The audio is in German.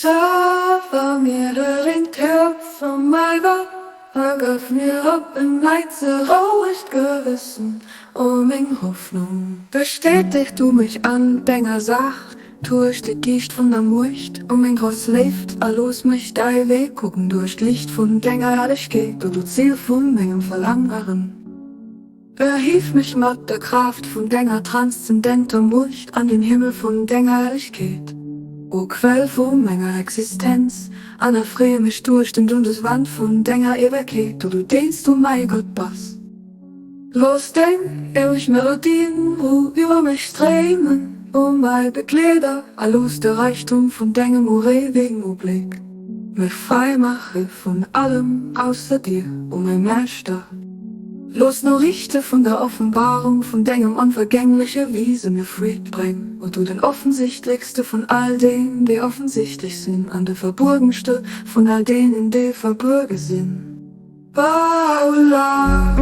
Da war mir der Ringtopf von meiner gaf mir ab in Neize raucht Gewissen mein Hoffnung. Bestätigt du mich an, Denger sagt, durch die Gicht von der Mucht mein Groß lebt, allos mich dein Weg gucken durch Licht von Denger ehrlich geht, du Ziel von meinem Verlangen. Erhief mich mit der Kraft von Denger transzendenter Mucht an den Himmel von Denger Ehrlichkeit. O Quell von meiner Existenz, anerfreie mich durch den dundes Wand von Denger Ewigkeit, du dienst du mein Gott Bass. Los denk, ewig Melodien, wo über mich strömen, mein Bekleider, allos der Reichtum von Denger Mure wegen o Blick. Mich frei mache von allem außer dir, mein Meister. Los nur richte von der Offenbarung von Dengem unvergängliche Wiese mir Fried bring, und du den offensichtlichste von all denen, die offensichtlich sind, an der verborgenste von all denen, die verborgen sind. Paula.